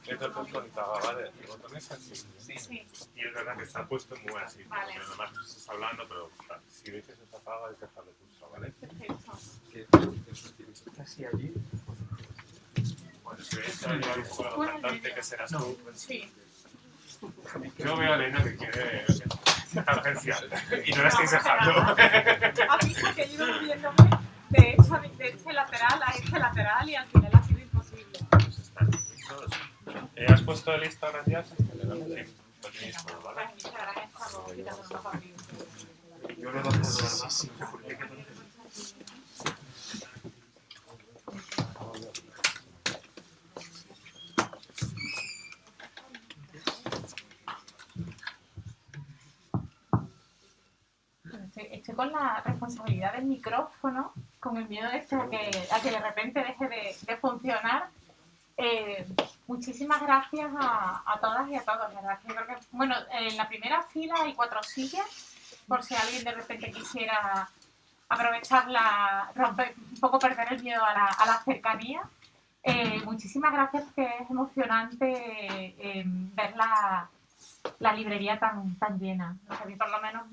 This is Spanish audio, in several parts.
Esto te contaba, ¿vale? El botón es así. Sí. Y es verdad que está puesto muy así. Vale. Pero además estás hablando, pero si veis que se apaga, hay que dejarlo puesto, ¿vale? Perfecto. Así allí. Bueno, si veis que hay algún cantante que serás tú. Sí. Yo veo a Elena que quiere tangencial y no la estáis dejando. A mí porque he ido moviéndome de este lateral a este lateral y al final ha sido imposible. Pues están listos. ¿Has puesto el Instagram ya? Sí. Pues listo, ¿vale? Yo lo he bajado al bajo, no sé por qué. Estoy con la responsabilidad del micrófono, con el miedo a que de repente deje de funcionar. Muchísimas gracias a todas y a todos, ¿verdad? Yo creo que, bueno, en la primera fila hay 4 sillas, por si alguien de repente quisiera aprovecharla, romper, un poco perder el miedo a la cercanía. Muchísimas gracias porque es emocionante ver la librería tan llena. O sea, a mí por lo menos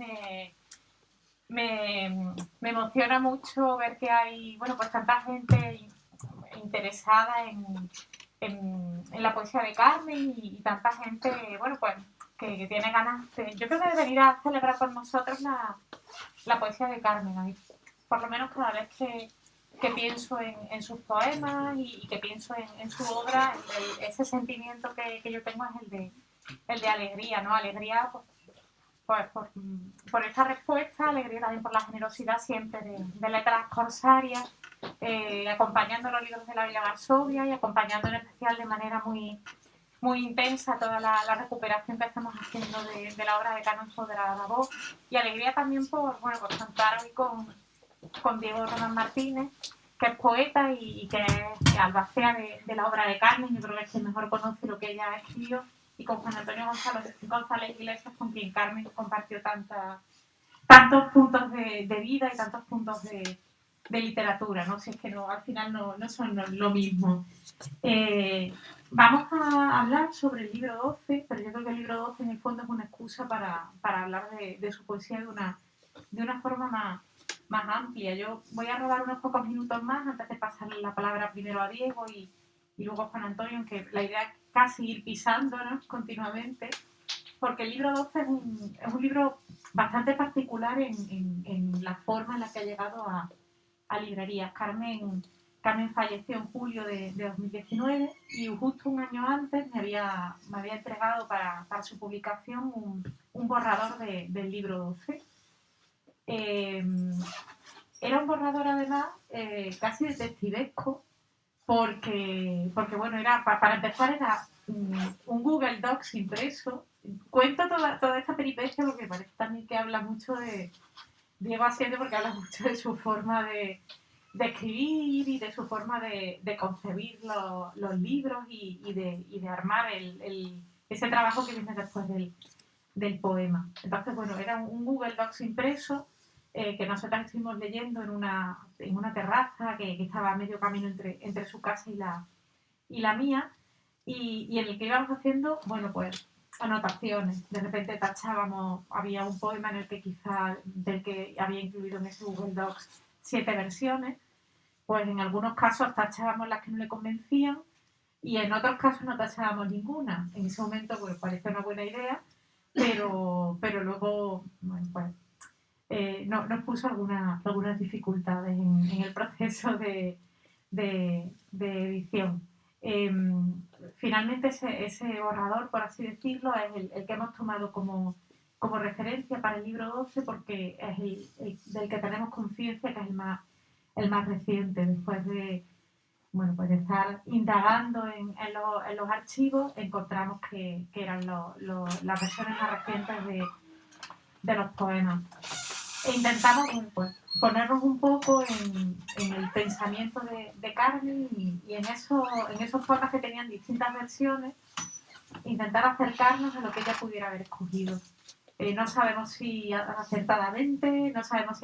me emociona mucho ver que hay, bueno, pues tanta gente interesada en la poesía de Carmen y tanta gente, bueno, pues que tiene ganas yo creo que de venir a celebrar con nosotros la poesía de Carmen. A mí, por lo menos cada vez que pienso en sus poemas y que pienso en su obra, ese sentimiento que yo tengo es el de alegría, ¿no? Alegría, pues por esta respuesta, alegría también por la generosidad siempre de Letras Corsarias, acompañando los libros de la Villa Varsovia y acompañando en especial de manera muy intensa toda la recuperación que estamos haciendo de la obra de Carmen Sodera la voz, y alegría también por contar hoy con Diego Román Martínez, que es poeta y que es albacea de la obra de Carmen. Yo creo que es quien mejor conoce lo que ella escribió, y con Juan Antonio González Iglesias, con quien Carmen compartió tantos puntos de vida y tantos puntos de literatura, ¿no? Si es que al final no son lo mismo. Vamos a hablar sobre el libro 12, pero yo creo que el libro 12 en el fondo es una excusa para hablar de su poesía de una forma más amplia. Yo voy a robar unos pocos minutos más antes de pasarle la palabra primero a Diego y luego a Juan Antonio, aunque la idea es casi ir pisándonos continuamente, porque el libro 12 es un libro bastante particular en la forma en la que ha llegado a librerías. Carmen falleció en julio de 2019 y justo un año antes me había entregado para su publicación un borrador del libro 12. Era un borrador además casi detectivesco, porque bueno, era para empezar era un Google Docs impreso. Cuento toda esta peripecia porque parece también que habla mucho de Diego Asciende, porque habla mucho de su forma de escribir y de su forma de concebir los libros y de armar ese trabajo que viene después del poema. Entonces, bueno, era un Google Docs impreso que nosotros estuvimos leyendo en una terraza que estaba a medio camino entre su casa y la mía, y en el que íbamos haciendo, bueno, pues anotaciones. De repente tachábamos, había un poema en el que quizá del que había incluido en ese Google Docs 7 versiones, pues en algunos casos tachábamos las que no le convencían y en otros casos no tachábamos ninguna. En ese momento pues parecía una buena idea, pero luego, bueno, pues nos puso algunas dificultades en el proceso de edición. Finalmente ese borrador, por así decirlo, es el que hemos tomado como referencia para el libro 12, porque es el del que tenemos conciencia que es el más reciente. Después de pues de estar indagando en los archivos, encontramos que eran las versiones más recientes de los poemas. E intentamos pues, ponernos un poco en el pensamiento de Carmen y en esos poemas que tenían distintas versiones, intentar acercarnos a lo que ella pudiera haber escogido. No sabemos si acertadamente, no sabemos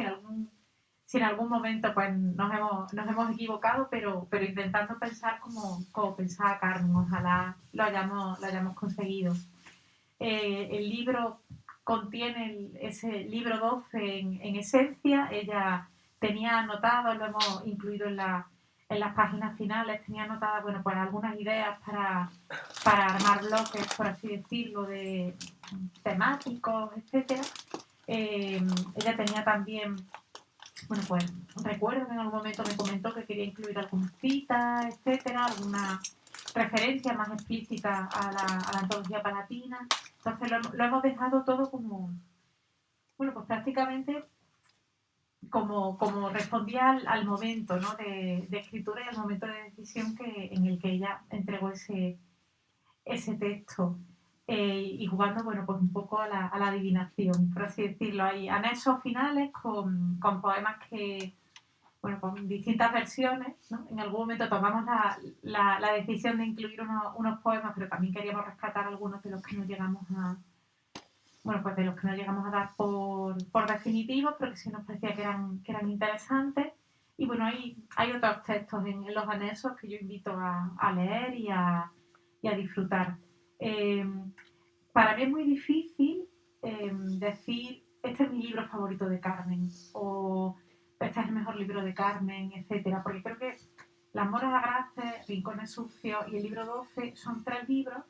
si si en algún momento pues nos hemos equivocado, pero intentando pensar como pensaba Carmen. Ojalá lo hayamos conseguido. El libro contiene ese libro 12 en esencia. Ella tenía anotado, lo hemos incluido en las páginas finales, tenía anotadas, bueno, pues algunas ideas para armar bloques, por así decirlo, de temáticos, etcétera. Ella tenía también, bueno, pues recuerdo que en algún momento me comentó que quería incluir algunas citas, etcétera, alguna referencia más explícita a la antología palatina. Entonces lo hemos dejado todo como, bueno, pues prácticamente como respondía al momento, ¿no?, de escritura y al momento de decisión en el que ella entregó ese texto. Y jugando, bueno, pues un poco a la adivinación, por así decirlo. Hay anexos finales con poemas que, bueno, con distintas versiones, ¿no? En algún momento tomamos la decisión de incluir unos poemas, pero también queríamos rescatar algunos de los que no llegamos a, bueno, pues de los que no llegamos a dar por definitivos, pero que sí nos parecía que eran interesantes. Y bueno, hay otros textos en los anexos que yo invito a leer y a disfrutar. Para mí es muy difícil decir, este es mi libro favorito de Carmen, o este es el mejor libro de Carmen, etcétera, porque creo que Las moras agraces, Rincones sucios y el libro 12 son 3 libros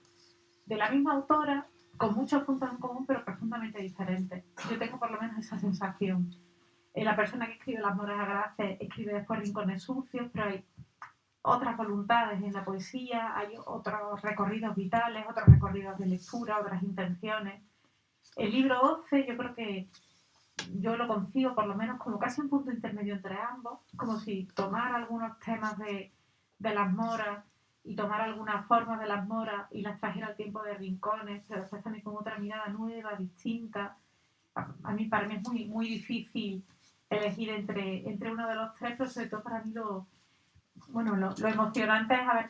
de la misma autora, con muchos puntos en común, pero profundamente diferentes. Yo tengo por lo menos esa sensación. La persona que escribe Las moras agraces escribe después Rincones sucios, pero hay otras voluntades en la poesía, hay otros recorridos vitales, otros recorridos de lectura, otras intenciones. El libro 12 yo creo que yo lo concibo por lo menos como casi un punto intermedio entre ambos, como si tomara algunos temas de las moras y tomara algunas formas de las moras y las trajera al tiempo de Rincones, pero después también con otra mirada nueva, distinta. Para mí es muy, muy difícil elegir entre uno de los tres, pero sobre todo para mí lo emocionante es haber,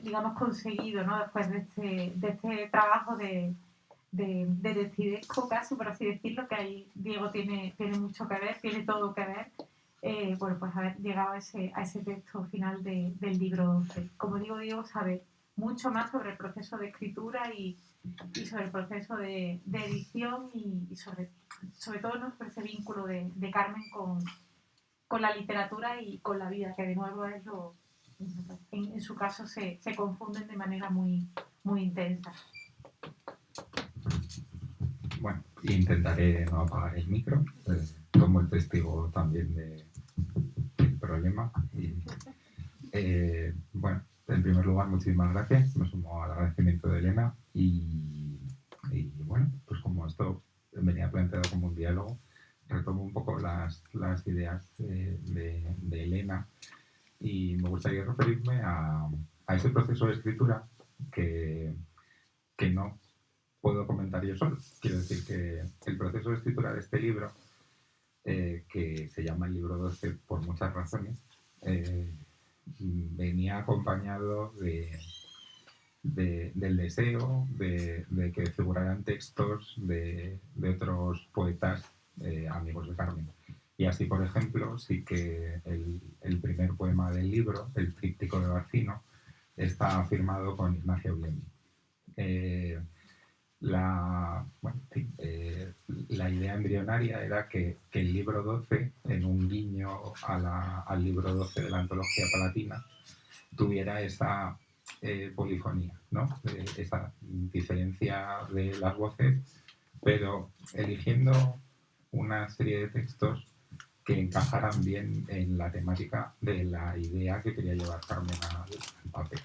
digamos, conseguido, ¿no?, después de este trabajo de detectivesco casi, por así decirlo, que ahí Diego tiene mucho que ver, tiene todo que ver, bueno, pues haber llegado a ese texto final del libro 12. Como digo, Diego sabe mucho más sobre el proceso de escritura y sobre el proceso de edición y sobre todo, ¿no?, sobre ese vínculo de Carmen con la literatura y con la vida, que de nuevo es lo, en su caso se confunden de manera muy, muy intensa. Bueno, intentaré no apagar el micro, tomo el testigo también del problema. Y, bueno, en primer lugar, muchísimas gracias, me sumo al agradecimiento de Elena y bueno, pues como esto venía planteado como un diálogo, retomo un poco las ideas de Elena y me gustaría referirme a ese proceso de escritura que no puedo comentar yo solo. Quiero decir que el proceso de escritura de este libro, que se llama el libro 12 por muchas razones, venía acompañado del deseo de que figuraran textos de otros poetas amigos de Carmen. Y así, por ejemplo, sí que el primer poema del libro, El tríptico de Barcino, está firmado con Ignacio Blemi. La idea embrionaria era que el libro 12, en un guiño al libro 12 de la antología palatina, tuviera esa polifonía, ¿no? Esa diferencia de las voces, pero eligiendo una serie de textos que encajaran bien en la temática de la idea que quería llevar Carmen al papel.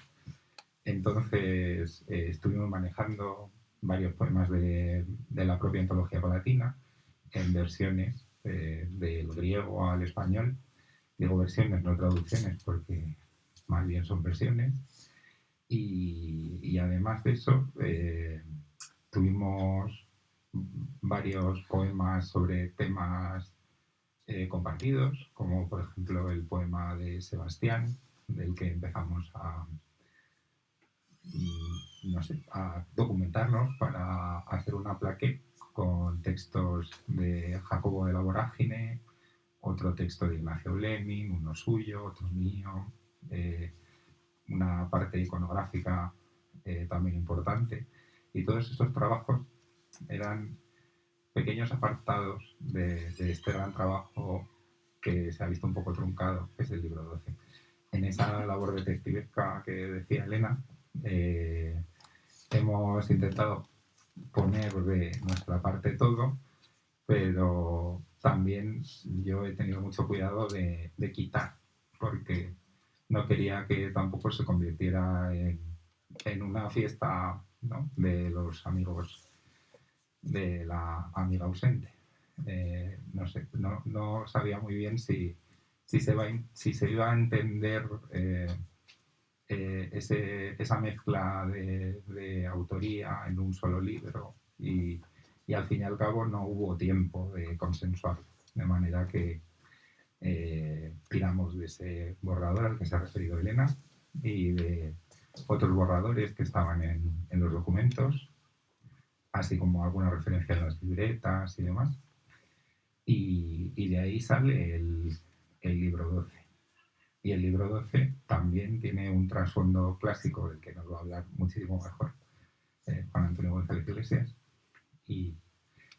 Entonces estuvimos manejando varios poemas de la propia antología palatina en versiones del griego al español. Digo versiones, no traducciones, porque más bien son versiones. Y además de eso, tuvimos varios poemas sobre temas compartidos, como por ejemplo el poema de Sebastián, del que empezamos a documentarnos para hacer una plaqueta con textos de Jacobo de la Vorágine otro texto de Ignacio Lenin, uno suyo, otro mío, una parte iconográfica también importante. Y todos estos trabajos eran pequeños apartados de este gran trabajo que se ha visto un poco truncado, que es el libro 12. En esa labor detectivesca que decía Elena, hemos intentado poner de nuestra parte todo, pero también yo he tenido mucho cuidado de quitar, porque no quería que tampoco se convirtiera en una fiesta, ¿no?, de los amigos de la amiga ausente. No sé, no sabía muy bien si se iba a entender esa mezcla de autoría en un solo libro, y al fin y al cabo no hubo tiempo de consensuarlo, de manera que tiramos de ese borrador al que se ha referido Elena y de otros borradores que estaban en los documentos, así como alguna referencia en las libretas y demás, y de ahí sale el libro 12. Y el libro 12 también tiene un trasfondo clásico del que nos va a hablar muchísimo mejor Juan Antonio González Iglesias. Y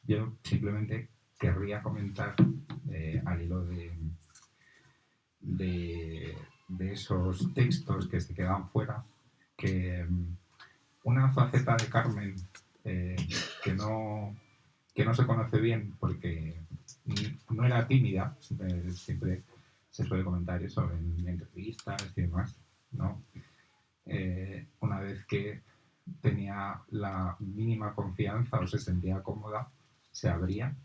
yo simplemente querría comentar, al hilo de esos textos que se quedan fuera, que una faceta de Carmen que no se conoce bien porque no era tímida, siempre se suele comentar eso en entrevistas y demás, ¿no? Una vez que tenía la mínima confianza o se sentía cómoda, se abría,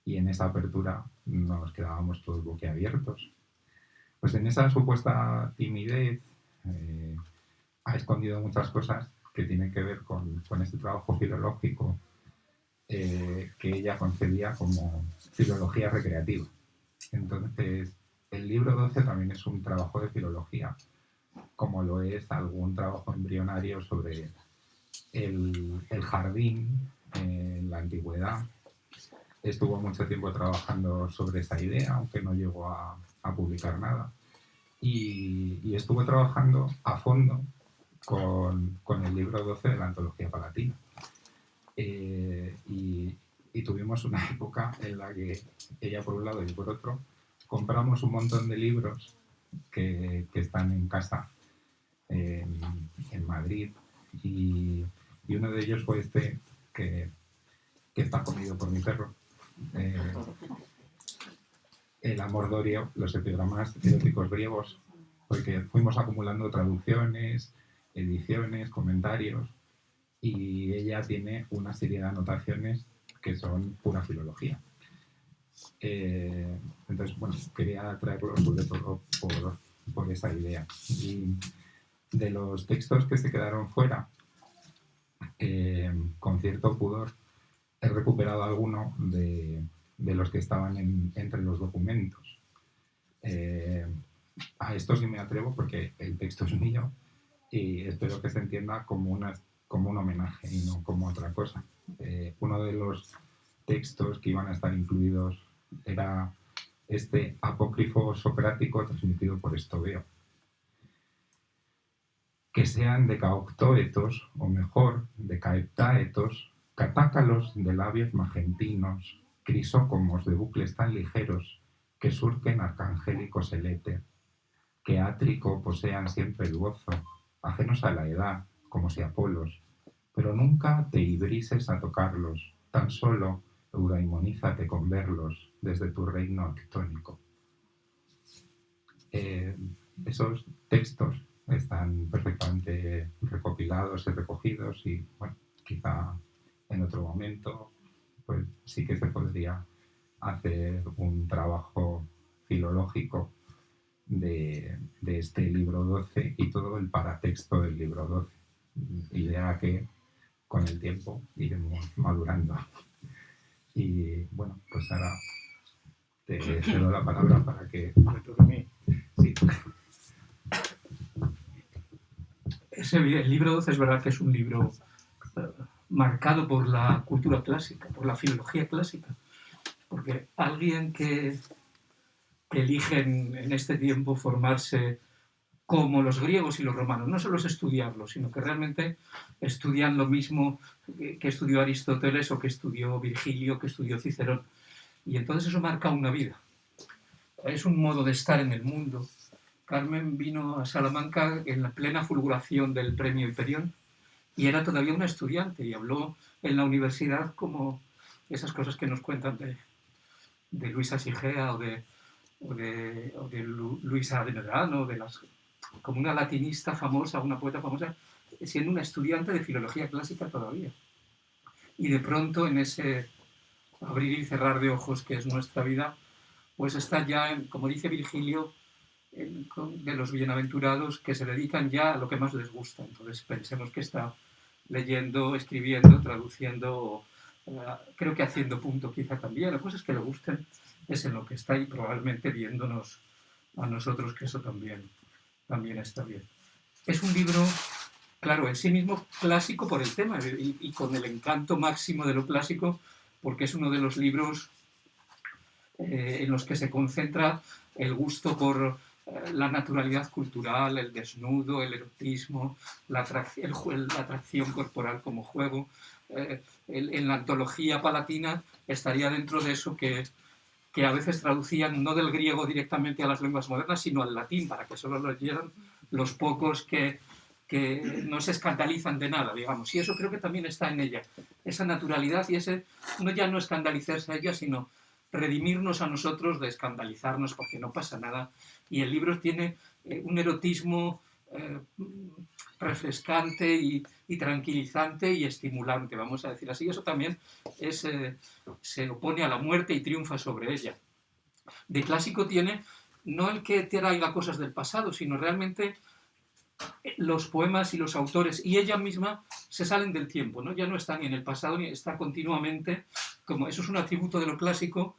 y en esa apertura nos quedábamos todos boquiabiertos. Pues en esa supuesta timidez ha escondido muchas cosas que tienen que ver con este trabajo filológico que ella concebía como filología recreativa. Entonces, el libro 12 también es un trabajo de filología, como lo es algún trabajo embrionario sobre el jardín en la antigüedad. Estuvo mucho tiempo trabajando sobre esa idea, aunque no llegó a publicar nada. Y estuvo trabajando a fondo con el libro 12 de la Antología Palatina. Y tuvimos una época en la que ella por un lado y por otro compramos un montón de libros que están en casa en Madrid, y uno de ellos fue este que está comido por mi perro, El amor dorio, los epigramas eróticos griegos, porque fuimos acumulando traducciones, ediciones, comentarios, y ella tiene una serie de anotaciones que son pura filología. Entonces, bueno, quería traerlo sobre todo por esa idea. Y de los textos que se quedaron fuera, con cierto pudor, he recuperado alguno de los que estaban entre los documentos. A esto sí me atrevo porque el texto es mío y espero que se entienda como un homenaje y no como otra cosa. Uno de los textos que iban a estar incluidos era este apócrifo socrático transmitido por Estobeo. Que sean decaoctóetos, o mejor, decaeptáetos, catácalos de labios magentinos, crisócomos de bucles tan ligeros que surquen arcangélicos el éter, que átrico posean siempre el gozo, ajenos a la edad, como si Apolos, pero nunca te hibrises a tocarlos, tan solo eudaimonízate con verlos desde tu reino actónico. Esos textos están perfectamente recopilados y recogidos, y bueno, quizá en otro momento pues sí que se podría hacer un trabajo filológico de este libro 12 y todo el paratexto del libro 12, idea que con el tiempo iremos madurando. Y bueno, pues ahora te cedo la palabra para que... Me toca a mí. Sí. El libro 12 es verdad que es un libro marcado por la cultura clásica, por la filología clásica, porque alguien que elige en este tiempo formarse como los griegos y los romanos, no solo es estudiarlo, sino que realmente estudian lo mismo que estudió Aristóteles o que estudió Virgilio, que estudió Cicerón. Y entonces eso marca una vida. Es un modo de estar en el mundo. Carmen vino a Salamanca en la plena fulguración del premio Hiperión y era todavía una estudiante y habló en la universidad como esas cosas que nos cuentan de Luisa Sigea o de Luisa de Medrano, como una latinista famosa, una poeta famosa, siendo una estudiante de filología clásica todavía. Y de pronto en ese abrir y cerrar de ojos que es nuestra vida, pues está ya, como dice Virgilio, de los bienaventurados que se dedican ya a lo que más les gusta. Entonces pensemos que está leyendo, escribiendo, traduciendo, creo que haciendo punto quizá también. La cosa es que le gusten, es en lo que está y probablemente viéndonos a nosotros, que eso también está bien. Es un libro, claro, en sí mismo clásico por el tema y con el encanto máximo de lo clásico, porque es uno de los libros en los que se concentra el gusto por la naturalidad cultural, el desnudo, el erotismo, la atracción corporal como juego. En la antología palatina estaría dentro de eso que a veces traducían no del griego directamente a las lenguas modernas, sino al latín, para que solo lo leyeran los pocos que no se escandalizan de nada, digamos. Y eso creo que también está en ella, esa naturalidad y ese, ya no escandalizarse a ella, sino redimirnos a nosotros de escandalizarnos porque no pasa nada. Y el libro tiene un erotismo refrescante y tranquilizante y estimulante, vamos a decir así. Eso también se opone a la muerte y triunfa sobre ella. De clásico tiene no el que traiga cosas del pasado, sino realmente los poemas y los autores y ella misma se salen del tiempo, ¿no? Ya no están ni en el pasado ni está continuamente, como eso es un atributo de lo clásico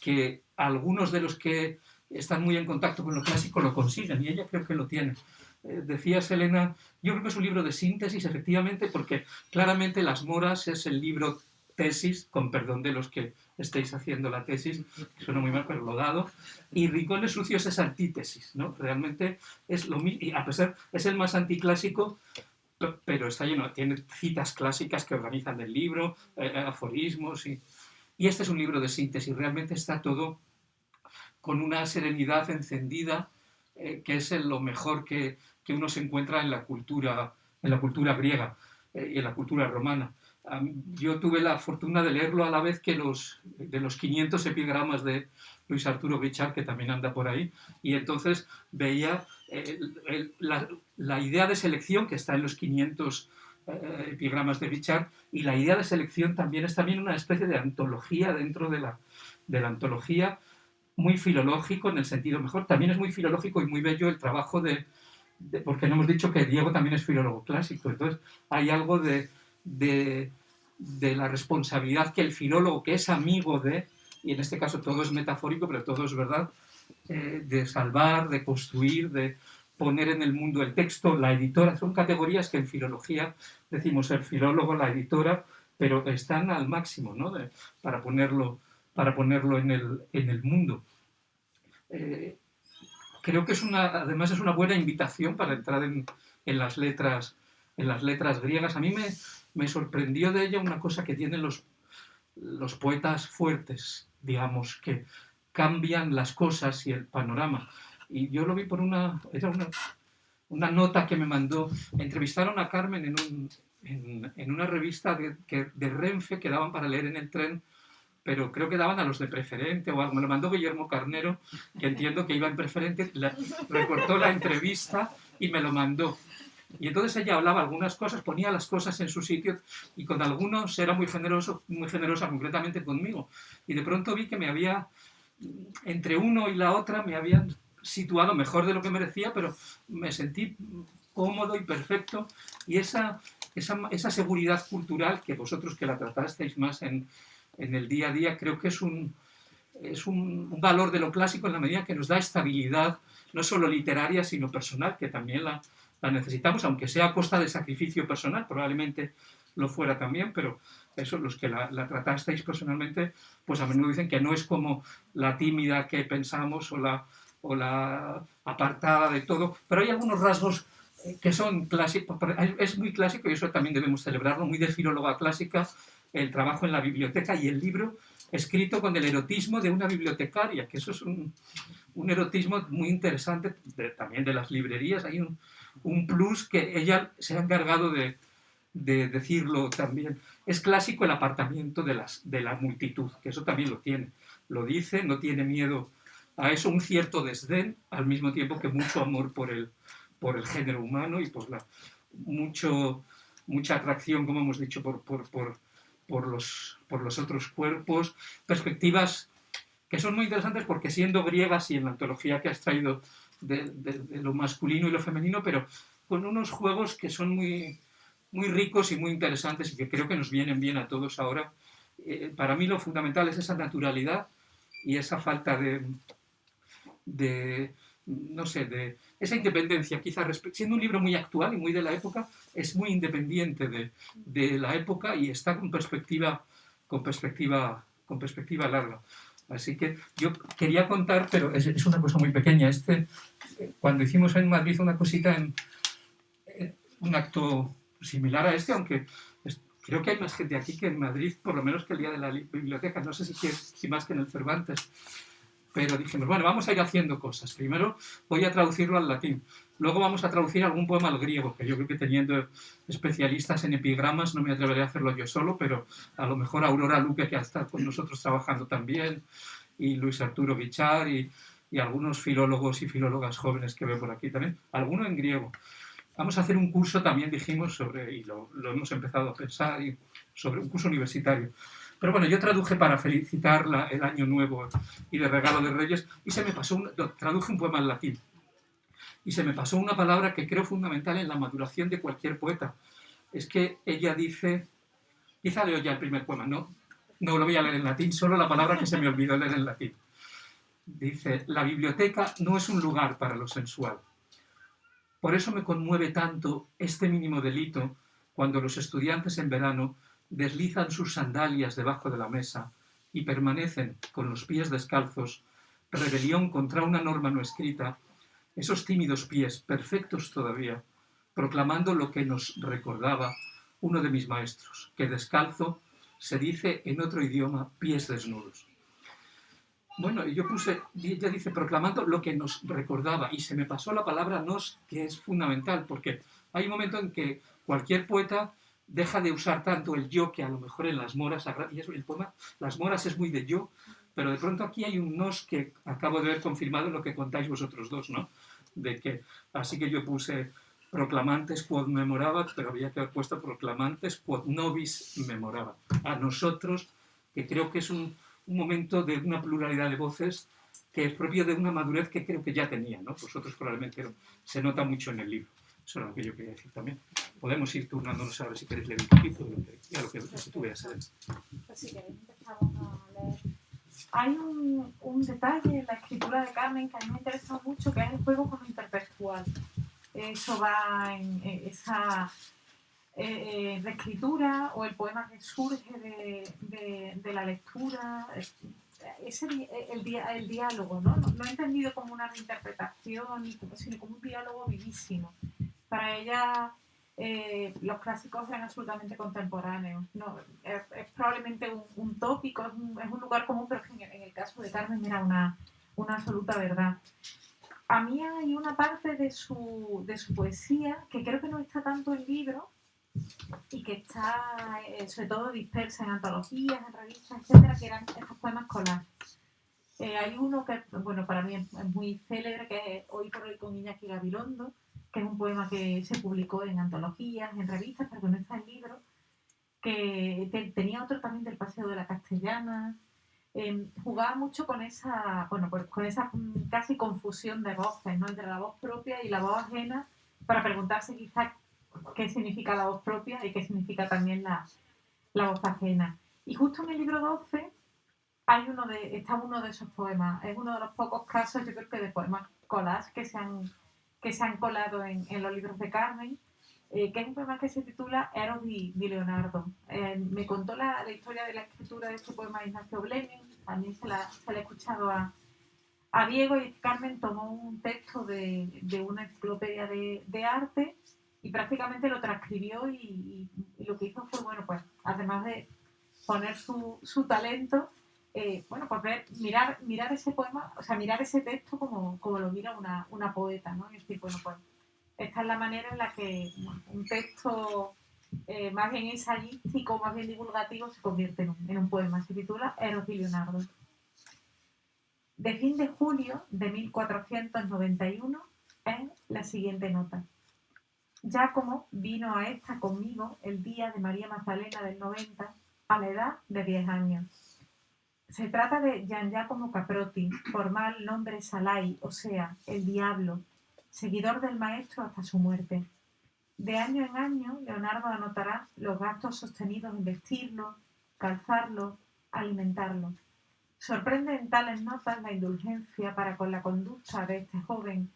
que algunos de los que están muy en contacto con lo clásico lo consiguen y ella creo que lo tiene. Decías, Elena, yo creo que es un libro de síntesis, efectivamente, porque claramente Las Moras es el libro tesis, con perdón de los que estéis haciendo la tesis, suena muy mal, pero lo dado, y Rincones Sucios es antítesis, ¿no? Realmente es lo mismo, y a pesar, es el más anticlásico, pero está lleno, tiene citas clásicas que organizan el libro, aforismos, y este es un libro de síntesis, realmente está todo con una serenidad encendida, que es lo mejor que uno se encuentra en la cultura griega y en la cultura romana. Yo tuve la fortuna de leerlo a la vez que de los 500 epigramas de Luis Arturo Guichard, que también anda por ahí, y entonces veía la idea de selección que está en los 500 epigramas de Guichard, y la idea de selección también es también una especie de antología dentro de la antología, muy filológico en el sentido mejor. También es muy filológico y muy bello el trabajo porque no hemos dicho que Diego también es filólogo clásico, entonces hay algo de la responsabilidad que el filólogo, que es amigo y en este caso todo es metafórico, pero todo es verdad, de salvar, de construir, de poner en el mundo el texto, la editora, son categorías que en filología decimos el filólogo, la editora, pero están al máximo, ¿no? para ponerlo en el mundo. Creo que además es una buena invitación para entrar en las letras griegas. A mí me sorprendió de ella una cosa que tienen los poetas fuertes, digamos, que cambian las cosas y el panorama. Y yo lo vi era una nota que me mandó. Entrevistaron a Carmen en una revista de Renfe que daban para leer en el tren, pero creo que daban a los de Preferente o algo. Me lo mandó Guillermo Carnero, que entiendo que iba en Preferente, recortó la entrevista y me lo mandó. Y entonces ella hablaba algunas cosas, ponía las cosas en su sitio y con algunos era muy generosa concretamente conmigo. Y de pronto vi que entre uno y la otra me habían situado mejor de lo que merecía, pero me sentí cómodo y perfecto. Y esa seguridad cultural que vosotros que la tratasteis más en el día a día, creo que es un valor de lo clásico en la medida que nos da estabilidad, no solo literaria, sino personal, que también la necesitamos, aunque sea a costa de sacrificio personal, probablemente lo fuera también, pero eso, los que la tratasteis personalmente, pues a menudo dicen que no es como la tímida que pensamos o la apartada de todo, pero hay algunos rasgos que son clásicos, es muy clásico y eso también debemos celebrarlo, muy de filóloga clásica, el trabajo en la biblioteca y el libro escrito con el erotismo de una bibliotecaria, que eso es un erotismo muy interesante, también de las librerías, hay un plus que ella se ha encargado de decirlo también. Es clásico el apartamiento de la multitud, que eso también lo tiene. Lo dice, no tiene miedo a eso, un cierto desdén, al mismo tiempo que mucho amor por el género humano y por mucha atracción, como hemos dicho, por los otros cuerpos, perspectivas que son muy interesantes porque siendo griegas y en la antología que has traído de lo masculino y lo femenino, pero con unos juegos que son muy, muy ricos y muy interesantes y que creo que nos vienen bien a todos ahora. Para mí lo fundamental es esa naturalidad y esa falta no sé, de esa independencia, quizás siendo un libro muy actual y muy de la época, es muy independiente de la época y está con perspectiva larga. Así que yo quería contar, pero es una cosa muy pequeña. Cuando hicimos en Madrid una cosita un acto similar a aunque creo que hay más gente aquí que en Madrid, por lo menos que el día de la biblioteca, no sé si más que en el Cervantes, pero dijimos, bueno, vamos a ir haciendo cosas. Primero voy a traducirlo al latín, luego vamos a traducir algún poema al griego, que yo creo que teniendo especialistas en epigramas no me atreveré a hacerlo yo solo, pero a lo mejor Aurora Luque, que ha estado con nosotros trabajando también, y Luis Arturo Guichard, y algunos filólogos y filólogas jóvenes que veo por aquí también, alguno en griego. Vamos a hacer un curso también, dijimos, y lo hemos empezado a pensar, sobre un curso universitario. Pero bueno, yo traduje para felicitar el Año Nuevo y de Regalo de Reyes, y se me pasó, traduje un poema en latín, y se me pasó una palabra que creo fundamental en la maduración de cualquier poeta. Es que ella dice, quizá leo ya el primer poema, no lo voy a leer en latín, solo la palabra que se me olvidó leer en latín. Dice, la biblioteca no es un lugar para lo sensual. Por eso me conmueve tanto este mínimo delito cuando los estudiantes en verano deslizan sus sandalias debajo de la mesa y permanecen con los pies descalzos, rebelión contra una norma no escrita, esos tímidos pies, perfectos todavía, proclamando lo que nos recordaba uno de mis maestros, que descalzo se dice en otro idioma pies desnudos. Bueno, y yo ella dice, proclamando lo que nos recordaba, y se me pasó la palabra nos, que es fundamental, porque hay un momento en que cualquier poeta deja de usar tanto el yo, que a lo mejor en Las Moras, y eso, el poema Las Moras es muy de yo, pero de pronto aquí hay un nos que acabo de ver confirmado en lo que contáis vosotros dos, ¿no? Así que yo puse proclamantes quod memorabat, pero había que haber puesto proclamantes quod nobis memorabat. A nosotros, que creo que es un momento de una pluralidad de voces que es propio de una madurez que creo que ya tenía, ¿no? Vosotros probablemente se nota mucho en el libro. Eso era lo que yo quería decir también. Podemos ir turnándonos a ver si queréis leer un poquito de lo que tú veas. Pues si queréis empezamos a leer. Hay un detalle en la escritura de Carmen que a mí me interesa mucho, que es el juego con lo intertextual. Eso va en esa reescritura o el poema que surge de la lectura, el diálogo, ¿no? No entendido como una reinterpretación, sino como un diálogo vivísimo. Para ella los clásicos eran absolutamente contemporáneos. No, es probablemente un tópico, es un lugar común, pero en el caso de Carmen era una absoluta verdad. A mí hay una parte de su poesía que creo que no está tanto en libro y que está sobre todo dispersa en antologías, en revistas, etcétera, que eran estos poemas collages. Hay uno que, bueno, para mí es muy célebre, que es Hoy por hoy con Iñaki Gabilondo, que es un poema que se publicó en antologías, en revistas, pero que no está en libro, que tenía otro también del Paseo de la Castellana. Jugaba mucho con esa casi confusión de voces, ¿no? Entre la voz propia y la voz ajena, para preguntarse quizás qué significa la voz propia y qué significa también la voz ajena. Y justo en el libro 12 está uno de esos poemas. Es uno de los pocos casos, yo creo que de poemas collage que se han colado en los libros de Carmen. que es un poema que se titula Eros di Leonardo. Me contó la historia de la escritura de este poema Ignacio Bleming, también se la he escuchado a Diego, y Carmen tomó un texto de una enciclopedia de arte y prácticamente lo transcribió y lo que hizo fue, bueno, pues además de poner su talento, bueno, pues mirar ese poema, o sea, mirar ese texto como lo mira una poeta, ¿no? Y decir, bueno, pues esta es la manera en la que un texto más bien ensayístico, más bien divulgativo, se convierte en un poema. Se titula Eros di Leonardo. De fin de julio de 1491 es la siguiente nota. Giacomo vino a esta conmigo el día de María Magdalena del 90 a la edad de 10 años. Se trata de Gian Giacomo Caprotti, formal nombre Salai, o sea, el diablo, seguidor del maestro hasta su muerte. De año en año, Leonardo anotará los gastos sostenidos en vestirlo, calzarlo, alimentarlo. Sorprende en tales notas la indulgencia para con la conducta de este joven,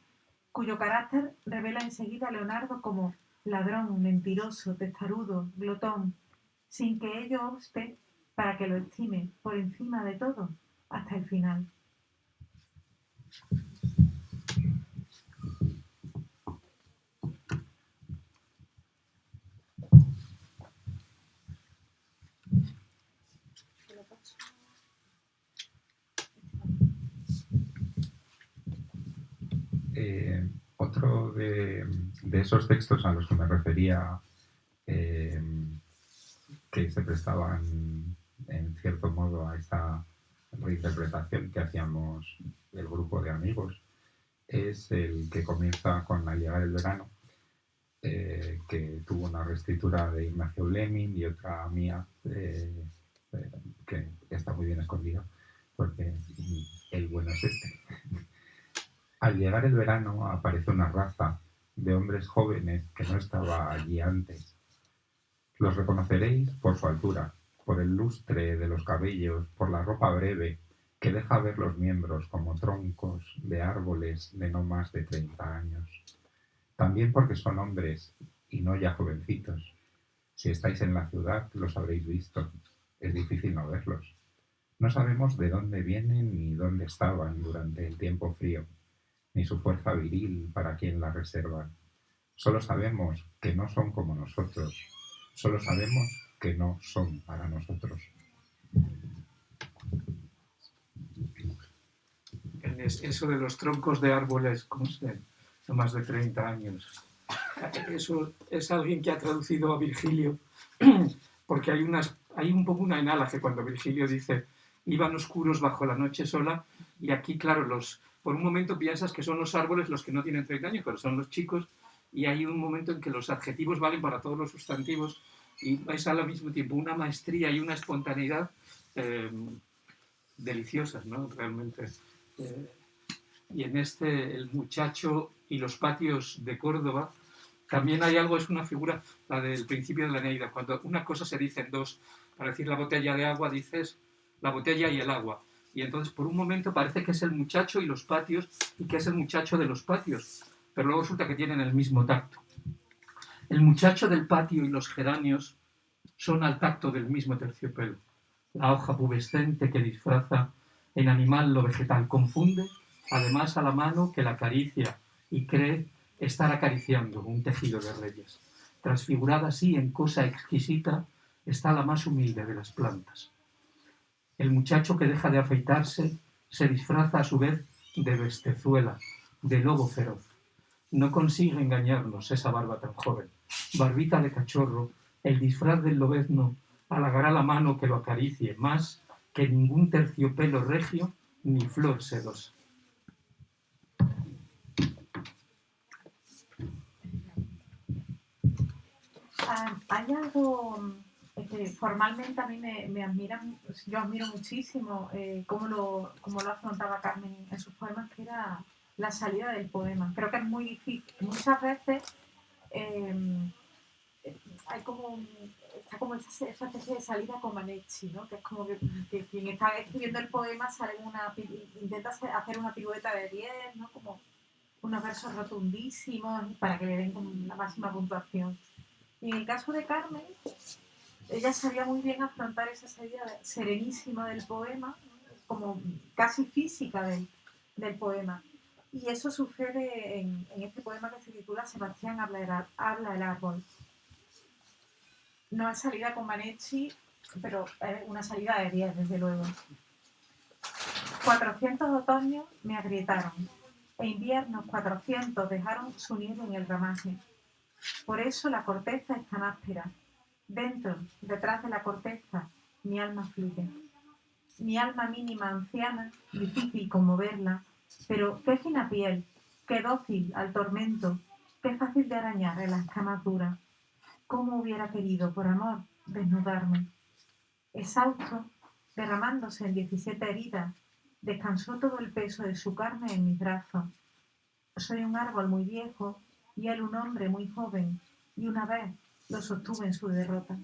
cuyo carácter revela enseguida a Leonardo como ladrón, mentiroso, testarudo, glotón, sin que ello obste para que lo estime por encima de todo hasta el final. Otro de esos textos a los que me refería, que se prestaban en cierto modo a esa reinterpretación que hacíamos el grupo de amigos, es el que comienza con Al llegar el verano, que tuvo una reescritura de Ignacio Bleming y otra mía, que está muy bien escondida, porque el bueno es este. Al llegar el verano aparece una raza de hombres jóvenes que no estaba allí antes. Los reconoceréis por su altura, por el lustre de los cabellos, por la ropa breve que deja ver los miembros como troncos de árboles de no más de 30 años. También porque son hombres y no ya jovencitos. Si estáis en la ciudad los habréis visto. Es difícil no verlos. No sabemos de dónde vienen ni dónde estaban durante el tiempo frío, ni su fuerza viril para quien la reservan. Solo sabemos que no son como nosotros. Solo sabemos que no son para nosotros. Eso de los troncos de árboles, ¿cómo se? De más de 30 años. Eso es alguien que ha traducido a Virgilio, porque hay un poco una enálaje cuando Virgilio dice iban oscuros bajo la noche sola, y aquí, claro, por un momento piensas que son los árboles los que no tienen 30 años, pero son los chicos, y hay un momento en que los adjetivos valen para todos los sustantivos, y es al mismo tiempo una maestría y una espontaneidad deliciosas, ¿no? Realmente. Y en el muchacho y los patios de Córdoba, también hay algo, es una figura, la del principio de la Eneida, cuando una cosa se dice en dos, para decir la botella de agua dices la botella y el agua, y entonces por un momento parece que es el muchacho y los patios, y que es el muchacho de los patios, pero luego resulta que tienen el mismo tacto. El muchacho del patio y los geranios son al tacto del mismo terciopelo. La hoja pubescente que disfraza en animal lo vegetal confunde, además, a la mano que la acaricia y cree estar acariciando un tejido de reyes. Transfigurada así en cosa exquisita está la más humilde de las plantas. El muchacho que deja de afeitarse se disfraza a su vez de bestezuela, de lobo feroz. No consigue engañarnos esa barba tan joven. Barbita de cachorro, el disfraz del lobezno halagará la mano que lo acaricie, más que ningún terciopelo regio ni flor sedosa. Hay algo que formalmente a mí me admira, yo admiro muchísimo cómo lo afrontaba Carmen en sus poemas, que era la salida del poema. Creo que es muy difícil. Muchas veces hay está como esa especie de salida con Manetti, ¿no? Que es como que quien está escribiendo el poema intenta hacer una pirueta de 10, ¿no? Como unos versos rotundísimos para que le den como la máxima puntuación. Y en el caso de Carmen, ella sabía muy bien afrontar esa salida serenísima del poema, como casi física del poema. Y eso sucede en este poema que se titula Sebastián habla el árbol. No es salida con Manetti, pero es una salida de 10, desde luego. 400 otoños me agrietaron, e inviernos 400 dejaron su nieve en el ramaje. Por eso la corteza es tan áspera. Dentro, detrás de la corteza, mi alma fluye. Mi alma mínima anciana, difícil conmoverla, pero qué fina piel, qué dócil al tormento, qué fácil de arañar en las camas duras. Cómo hubiera querido, por amor, desnudarme. Exhausto, derramándose en 17 heridas, descansó todo el peso de su carne en mis brazos. Soy un árbol muy viejo y él un hombre muy joven, y una vez lo sostuve en su derrota.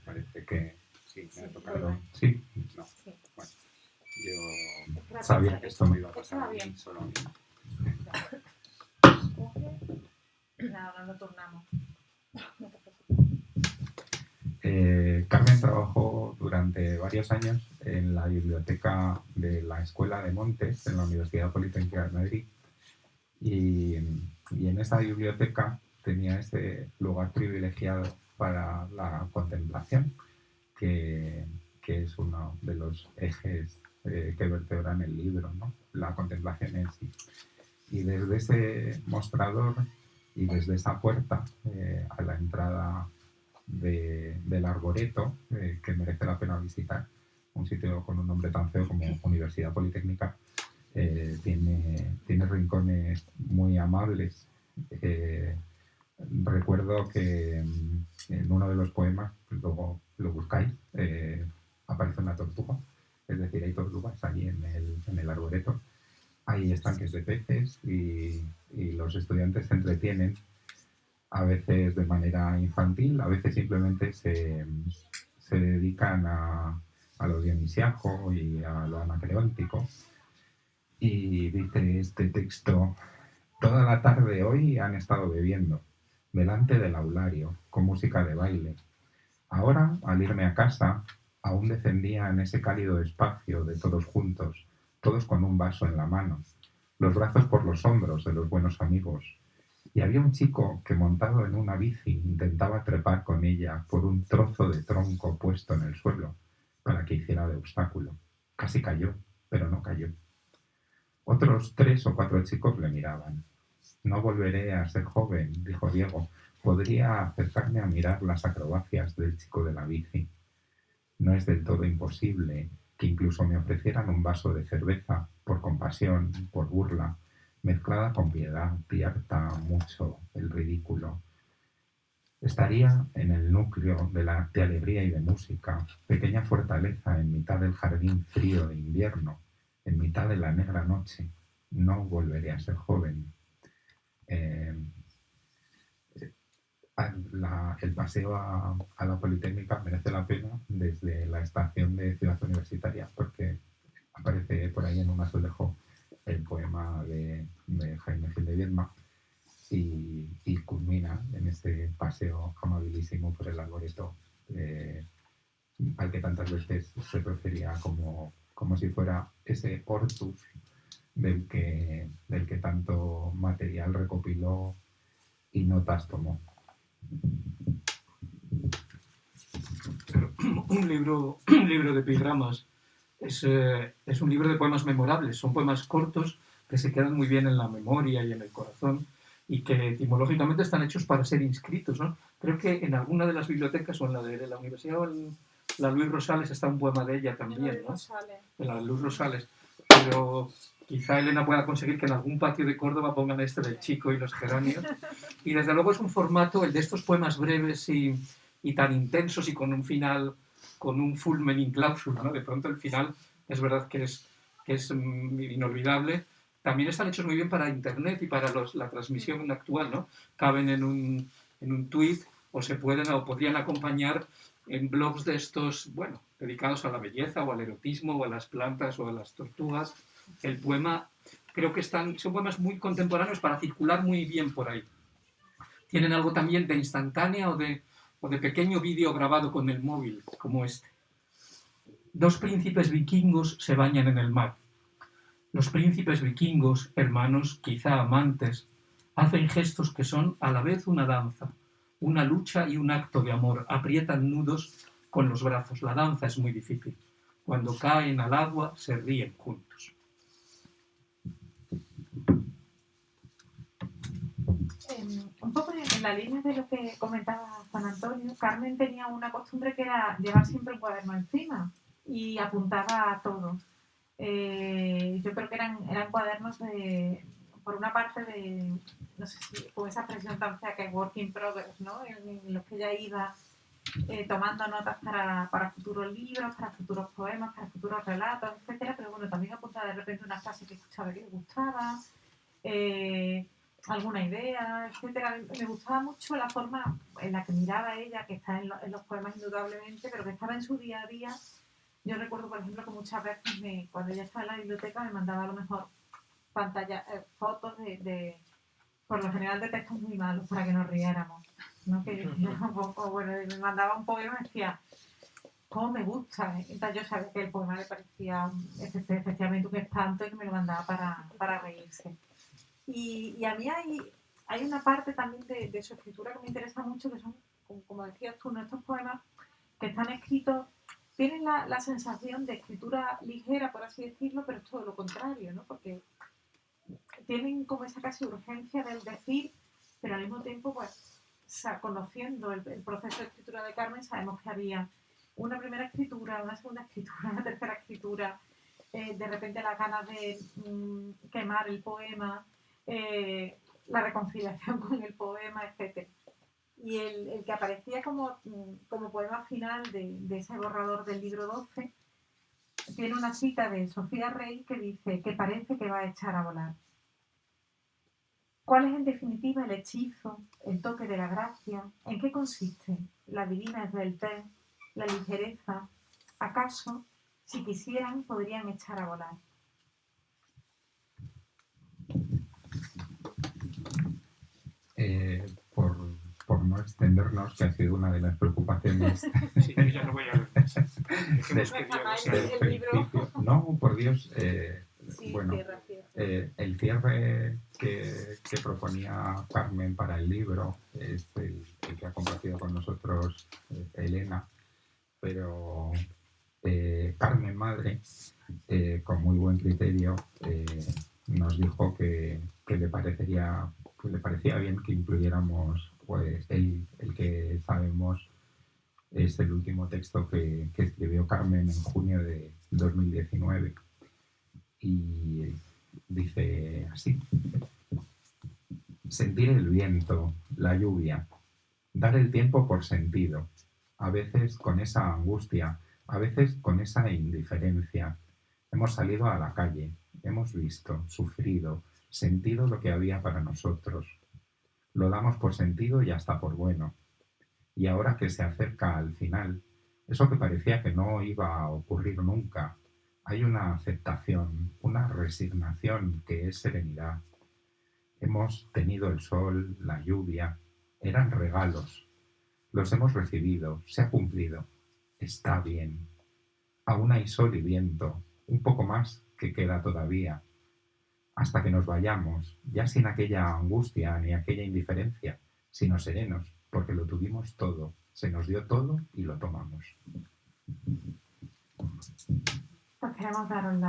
Parece que sí, me ha tocado. ¿Sí? No. Sí. Bueno, yo sabía que esto me iba a pasar a mí, solo a mí. Nada, no turnamos. Carmen trabajó durante varios años en la biblioteca de la Escuela de Montes, en la Universidad Politécnica de Madrid, y en esa biblioteca tenía ese lugar privilegiado para la contemplación, que es uno de los ejes que vertebran el libro, ¿no? La contemplación en sí. Y desde ese mostrador y desde esa puerta a la entrada del arboreto, que merece la pena visitar, un sitio con un nombre tan feo como Universidad Politécnica, tiene rincones muy amables. Recuerdo que en uno de los poemas, luego lo buscáis, aparece una tortuga, es decir, hay tortugas allí en el arboreto. Hay estanques de peces y los estudiantes se entretienen, a veces de manera infantil, a veces simplemente se dedican a lo dionisiaco y a lo anacreóntico. Y dice este texto: toda la tarde hoy han estado bebiendo, delante del aulario, con música de baile. Ahora, al irme a casa, aún descendía en ese cálido espacio de todos juntos, todos con un vaso en la mano, los brazos por los hombros de los buenos amigos. Y había un chico que, montado en una bici, intentaba trepar con ella por un trozo de tronco puesto en el suelo para que hiciera de obstáculo. Casi cayó, pero no cayó. Otros 3 o 4 chicos le miraban. No volveré a ser joven, dijo Diego. Podría acercarme a mirar las acrobacias del chico de la bici. No es del todo imposible que incluso me ofrecieran un vaso de cerveza, por compasión, por burla, mezclada con piedad, y harta mucho el ridículo. Estaría en el núcleo de alegría y de música, pequeña fortaleza en mitad del jardín frío de invierno, en mitad de la negra noche. No volveré a ser joven. El paseo a la Politécnica merece la pena desde la estación de Ciudad Universitaria, porque aparece por ahí en un azulejo el poema de Jaime Gil de Viedma y culmina en este paseo amabilísimo por el arboreto al que tantas veces se refería como si fuera ese hortus del que tanto material recopiló y notas tomó. Un libro de epigramas es un libro de poemas memorables. Son poemas cortos que se quedan muy bien en la memoria y en el corazón y que etimológicamente están hechos para ser inscritos, ¿no? Creo que en alguna de las bibliotecas, o en la de la Universidad o en la Luis Rosales, está un poema de ella también, ¿no? En la Luis Rosales. Pero quizá Elena pueda conseguir que en algún patio de Córdoba pongan este del chico y los geranios. Y desde luego es un formato, el de estos poemas breves y tan intensos y con un final, con un fulmen in clausula, ¿no? De pronto el final es verdad que es inolvidable, también están hechos muy bien para internet y para la transmisión actual, ¿no? Caben en un tweet o podrían acompañar en blogs de estos, bueno, dedicados a la belleza o al erotismo o a las plantas o a las tortugas. El poema, creo que son poemas muy contemporáneos para circular muy bien por ahí. Tienen algo también de instantánea o de pequeño vídeo grabado con el móvil, como este. 2 príncipes vikingos se bañan en el mar. Los príncipes vikingos, hermanos, quizá amantes, hacen gestos que son a la vez una danza, una lucha y un acto de amor. Aprietan nudos con los brazos. La danza es muy difícil. Cuando caen al agua, se ríen juntos. Un poco en la línea de lo que comentaba Juan Antonio, Carmen tenía una costumbre que era llevar siempre un cuaderno encima y apuntaba todo. Yo creo que eran cuadernos por una parte no sé si con esa expresión tan fea que es work in progress, ¿no? En los que ella iba tomando notas para futuros libros, para futuros poemas, para futuros relatos, etcétera, pero bueno, también apuntaba de repente una frase que escuchaba que le gustaba, alguna idea, etcétera. Me gustaba mucho la forma en la que miraba ella, que está en los poemas indudablemente, pero que estaba en su día a día. Yo recuerdo, por ejemplo, que muchas veces cuando ella estaba en la biblioteca me mandaba a lo mejor fotos por lo general de textos muy malos para que nos riéramos, ¿no? Que yo un poco, bueno, me mandaba un poema y decía, ¿cómo me gusta? Entonces yo sabía que el poema le parecía efectivamente un espanto y que me lo mandaba para reírse. Y a mí hay una parte también de su escritura que me interesa mucho, que son, como decías tú, estos poemas que están escritos, tienen la sensación de escritura ligera, por así decirlo, pero es todo lo contrario, ¿no? Porque tienen como esa casi urgencia del decir, pero al mismo tiempo, pues, conociendo el proceso de escritura de Carmen, sabemos que había una primera escritura, una segunda escritura, una tercera escritura, de repente las ganas de quemar el poema, la reconciliación con el poema, etc. Y el que aparecía como poema final de ese borrador del libro 12 tiene una cita de Sofía Rey que dice que parece que va a echar a volar. ¿Cuál es en definitiva el hechizo, el toque de la gracia? ¿En qué consiste la divina esbeltez, la ligereza? ¿Acaso, si quisieran, podrían echar a volar? Por no extendernos, que ha sido una de las preocupaciones. Sí, yo ya no voy a ver. El libro. No, por Dios. Sí, bueno, el cierre que proponía Carmen para el libro es el que ha compartido con nosotros Elena, pero Carmen Madre, con muy buen criterio, nos dijo que le parecía bien que incluyéramos pues el que sabemos es el último texto que escribió Carmen en junio de 2019 y dice así: sentir el viento, la lluvia, dar el tiempo por sentido, a veces con esa angustia, a veces con esa indiferencia. Hemos salido a la calle, hemos visto, sufrido, sentido lo que había para nosotros. Lo damos por sentido y hasta por bueno. Y ahora que se acerca al final, eso que parecía que no iba a ocurrir nunca, hay una aceptación, una resignación que es serenidad. Hemos tenido el sol, la lluvia, eran regalos. Los hemos recibido, se ha cumplido. Está bien. Aún hay sol y viento, un poco más que queda todavía. Hasta que nos vayamos, ya sin aquella angustia ni aquella indiferencia, sino serenos, porque lo tuvimos todo, se nos dio todo y lo tomamos. Pues queremos daros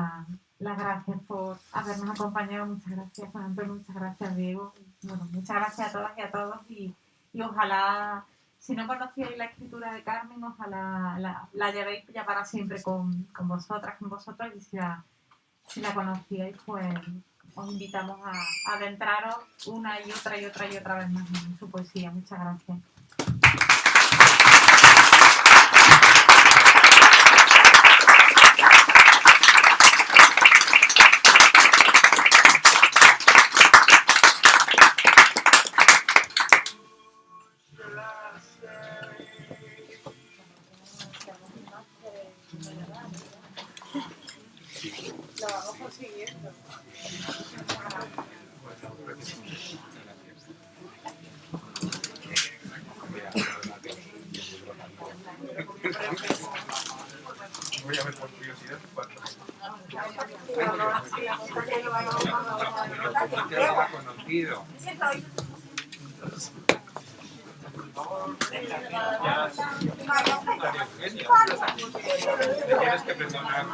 las gracias por habernos acompañado. Muchas gracias, Juan Antonio, muchas gracias, Diego. Bueno, muchas gracias a todas y a todos y ojalá, si no conocíais la escritura de Carmen, ojalá la llevéis ya para siempre con vosotras, con vosotros, y si la conocíais, pues os invitamos a adentraros una y otra vez más en su poesía. Muchas gracias. siguiendo. Voy a ver por curiosidad cuatro. Yo lo ha conocido. Ya, Eugenia. Tienes que perdonar.